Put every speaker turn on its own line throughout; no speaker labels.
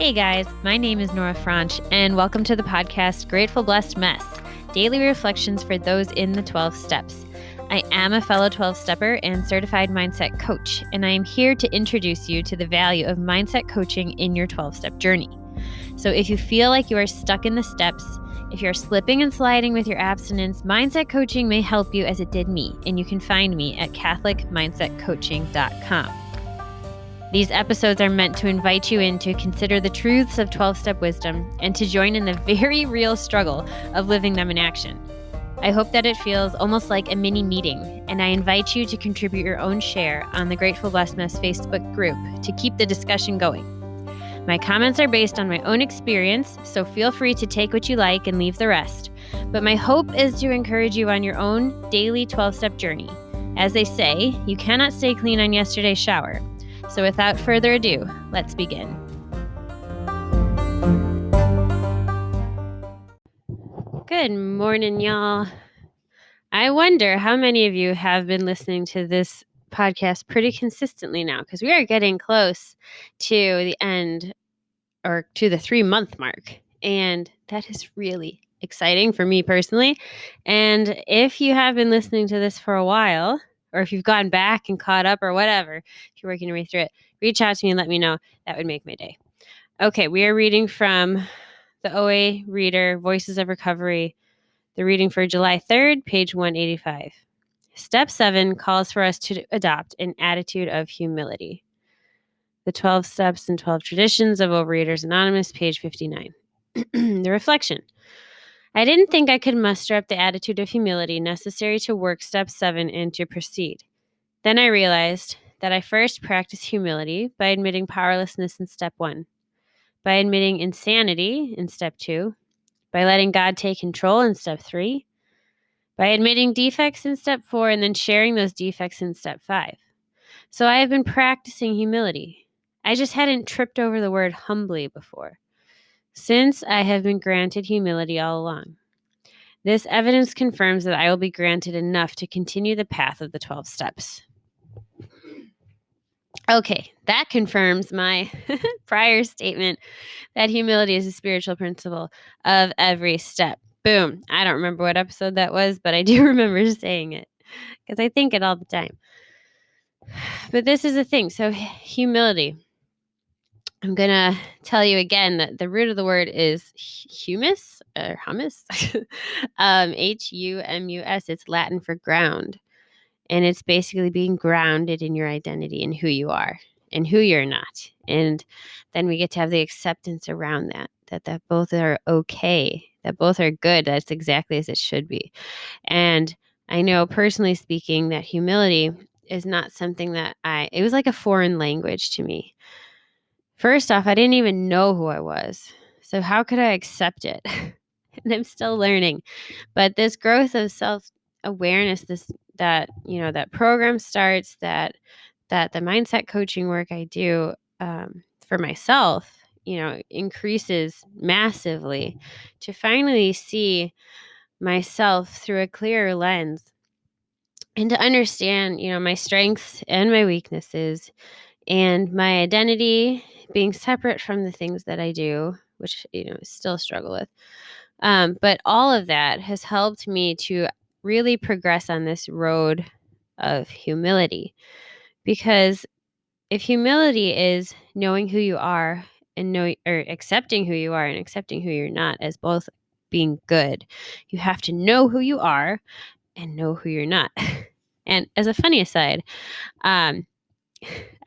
Hey guys, my name is Nora Franch, and welcome to the podcast Grateful Blessed Mess, daily reflections for those in the 12 steps. I am a fellow 12-stepper and certified mindset coach, and I am here to introduce you to the value of mindset coaching in your 12-step journey. So if you feel like you are stuck in the steps, if you're slipping and sliding with your abstinence, mindset coaching may help you as it did me, and you can find me at CatholicMindsetCoaching.com. These episodes are meant to invite you in to consider the truths of 12-step wisdom and to join in the very real struggle of living them in action. I hope that it feels almost like a mini meeting, and I invite you to contribute your own share on the Grateful Blessedness Facebook group to keep the discussion going. My comments are based on my own experience, so feel free to take what you like and leave the rest. But my hope is to encourage you on your own daily 12-step journey. As they say, you cannot stay clean on yesterday's shower. So without further ado, let's begin. Good morning, y'all. I wonder how many of you have been listening to this podcast pretty consistently now, because we are getting close to the end or to the 3-month mark. And that is really exciting for me personally. And if you have been listening to this for a while, or if you've gone back and caught up or whatever, if you're working your way through it, reach out to me and let me know. That would make my day. Okay, we are reading from the OA Reader, Voices of Recovery, the reading for July 3rd, page 185. Step 7 calls for us to adopt an attitude of humility. The 12 Steps and 12 Traditions of Overeaters Anonymous, page 59. The reflection. I didn't think I could muster up the attitude of humility necessary to work step 7 and to proceed. Then I realized that I first practiced humility by admitting powerlessness in step 1, by admitting insanity in step 2, by letting God take control in step 3, by admitting defects in step 4, and then sharing those defects in step 5. So I have been practicing humility. I just hadn't tripped over the word humbly before. Since I have been granted humility all along. This evidence confirms that I will be granted enough to continue the path of the 12 steps. Okay, that confirms my prior statement that humility is a spiritual principle of every step. Boom. I don't remember what episode that was, but I do remember saying it because I think it all the time. But this is the thing. So humility. I'm going to tell you again that the root of the word is humus or hummus, Humus. It's Latin for ground. And it's basically being grounded in your identity and who you are and who you're not. And then we get to have the acceptance around that both are okay, that both are good. That's exactly as it should be. And I know personally speaking that humility is not something that it was like a foreign language to me. First off, I didn't even know who I was. So how could I accept it? And I'm still learning. But this growth of self-awareness, that program starts, that the mindset coaching work I do for myself, increases massively to finally see myself through a clearer lens and to understand, my strengths and my weaknesses and my identity being separate from the things that I do, which, still struggle with. But all of that has helped me to really progress on this road of humility. Because if humility is knowing who you are and accepting who you are and accepting who you're not as both being good, you have to know who you are and know who you're not. And as a funny aside,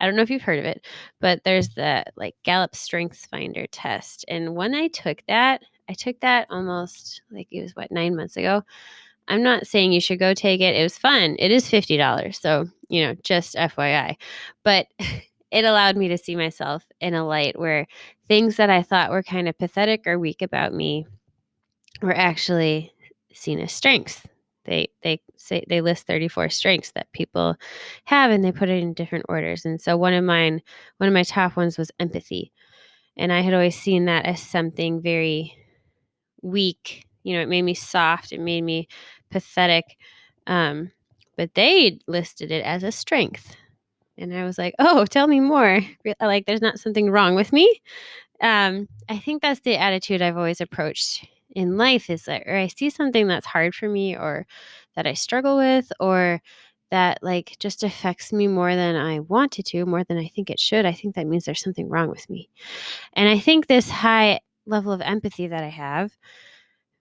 I don't know if you've heard of it, but there's the Gallup Strengths Finder test. And when I took that almost it was 9 months ago. I'm not saying you should go take it. It was fun. It is $50. So, just FYI, but it allowed me to see myself in a light where things that I thought were kind of pathetic or weak about me were actually seen as strengths. They list 34 strengths that people have, and they put it in different orders. And so one of my top ones was empathy. And I had always seen that as something very weak. It made me soft. It made me pathetic. But they listed it as a strength. And I was like, oh, tell me more. There's not something wrong with me. I think that's the attitude I've always approached in life, is that, or I see something that's hard for me, or that I struggle with, or that like just affects me more than I want it to, more than I think it should. I think that means there's something wrong with me. And I think this high level of empathy that I have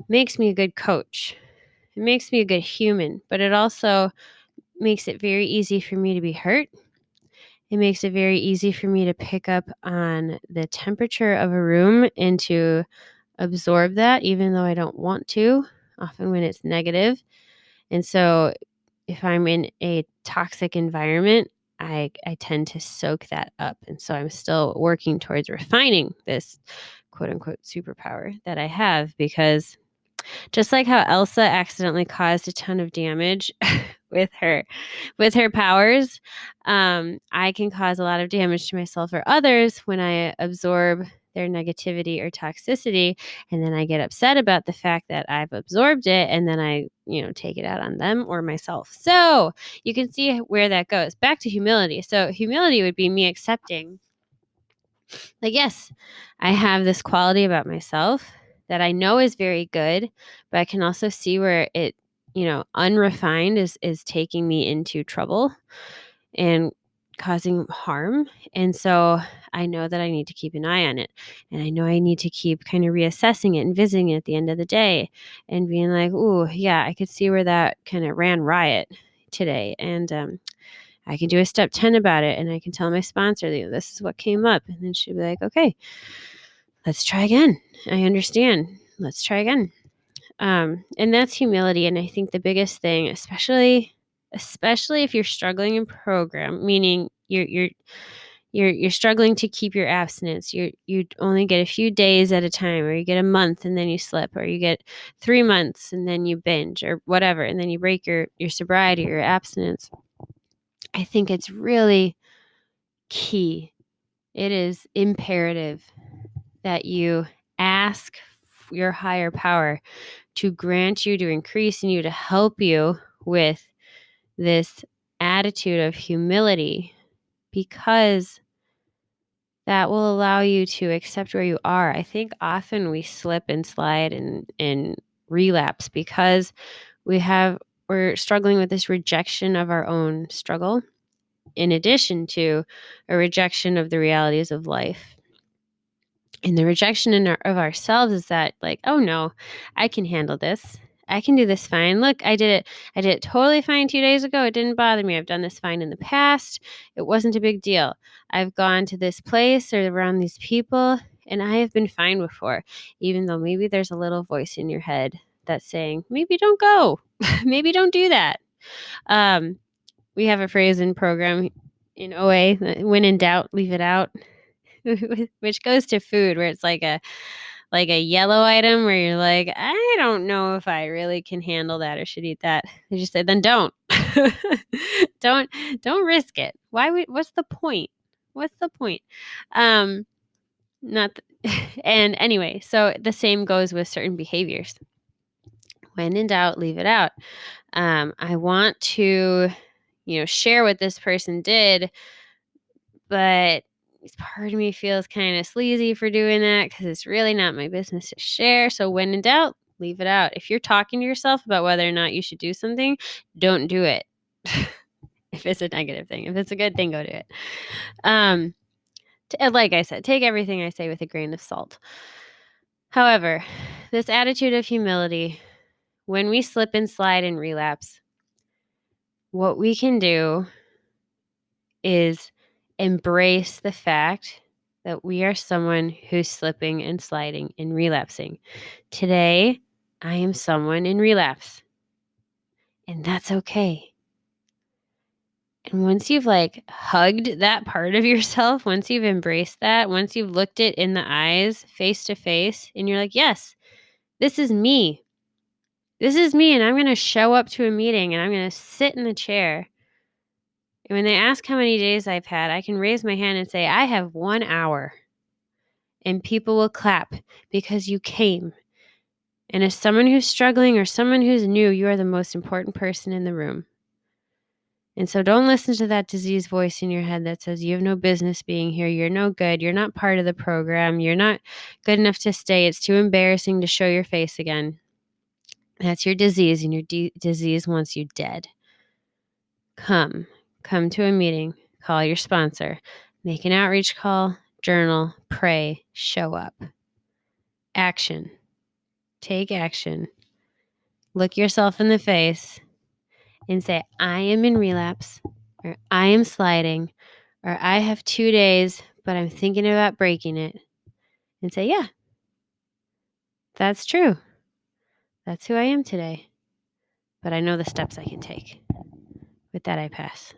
makes me a good coach. It makes me a good human, but it also makes it very easy for me to be hurt. It makes it very easy for me to pick up on the temperature of a room and to absorb that, even though I don't want to, often when it's negative. And so if I'm in a toxic environment, I tend to soak that up. And so I'm still working towards refining this quote unquote superpower that I have, because just like how Elsa accidentally caused a ton of damage with her powers, I can cause a lot of damage to myself or others when I absorb their negativity or toxicity, and then I get upset about the fact that I've absorbed it, and then I, take it out on them or myself. So you can see where that goes. Back to humility. So humility would be me accepting, like, yes, I have this quality about myself that I know is very good, but I can also see where it, unrefined is taking me into trouble and causing harm. And so I know that I need to keep an eye on it. And I know I need to keep kind of reassessing it and visiting it at the end of the day and being like, ooh, yeah, I could see where that kind of ran riot today. And I can do a step 10 about it, and I can tell my sponsor, this is what came up. And then she'll be like, okay, let's try again. I understand. Let's try again. And that's humility. And I think the biggest thing, especially if you're struggling in program, meaning you're struggling to keep your abstinence. You only get a few days at a time, or you get a month and then you slip, or you get 3 months and then you binge, or whatever, and then you break your sobriety or your abstinence. I think it's really key. It is imperative that you ask your higher power to grant you, to increase in you, to help you with this attitude of humility, because that will allow you to accept where you are. I think often we slip and slide and relapse because we're struggling with this rejection of our own struggle, in addition to a rejection of the realities of life. And the rejection of ourselves is that, like, oh no, I can handle this. I can do this fine. Look, I did it totally fine 2 days ago. It didn't bother me. I've done this fine in the past. It wasn't a big deal. I've gone to this place or around these people, and I have been fine before, even though maybe there's a little voice in your head that's saying, maybe don't go. Maybe don't do that. We have a phrase in program in OA, when in doubt, leave it out. Which goes to food, where it's like a yellow item where you're like, I don't know if I really can handle that or should eat that. They just say, then don't. don't risk it. What's the point? What's the point? Not and anyway, so the same goes with certain behaviors. When in doubt, leave it out. I want to, share what this person did, but part of me feels kind of sleazy for doing that because it's really not my business to share. So when in doubt, leave it out. If you're talking to yourself about whether or not you should do something, don't do it. If it's a negative thing. If it's a good thing, go do it. Like I said, take everything I say with a grain of salt. However, this attitude of humility, when we slip and slide and relapse, what we can do is embrace the fact that we are someone who's slipping and sliding and relapsing. Today, I am someone in relapse, and that's okay. And once you've hugged that part of yourself, once you've embraced that, once you've looked it in the eyes face to face, and you're like, yes, this is me. This is me, and I'm going to show up to a meeting, and I'm going to sit in the chair. And when they ask how many days I've had, I can raise my hand and say, I have 1 hour. And people will clap because you came. And as someone who's struggling or someone who's new, you are the most important person in the room. And so don't listen to that disease voice in your head that says you have no business being here. You're no good. You're not part of the program. You're not good enough to stay. It's too embarrassing to show your face again. That's your disease, and your disease wants you dead. Come to a meeting, call your sponsor, make an outreach call, journal, pray, show up. Action. Take action. Look yourself in the face and say, I am in relapse, or I am sliding, or I have 2 days, but I'm thinking about breaking it. And say, yeah, that's true. That's who I am today. But I know the steps I can take. With that, I pass.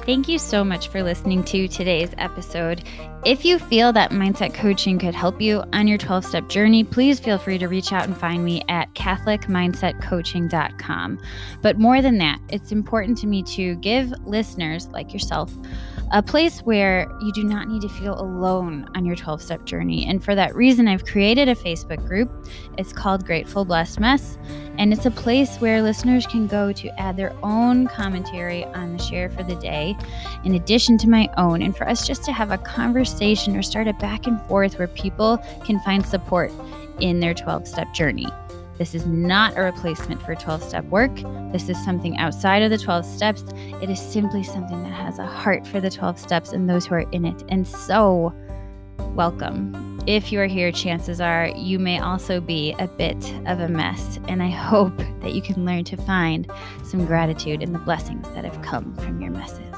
Thank you so much for listening to today's episode. If you feel that mindset coaching could help you on your 12-step journey, please feel free to reach out and find me at catholicmindsetcoaching.com. But more than that, it's important to me to give listeners like yourself a place where you do not need to feel alone on your 12-step journey. And for that reason, I've created a Facebook group. It's called Grateful Blessed Mess. And it's a place where listeners can go to add their own commentary on the share for the day, in addition to my own, and for us just to have a conversation or start a back and forth where people can find support in their 12-step journey. This is not a replacement for 12-step work. This is something outside of the 12 steps. It is simply something that has a heart for the 12 steps and those who are in it. And so, welcome. If you are here, chances are you may also be a bit of a mess. And I hope that you can learn to find some gratitude in the blessings that have come from your messes.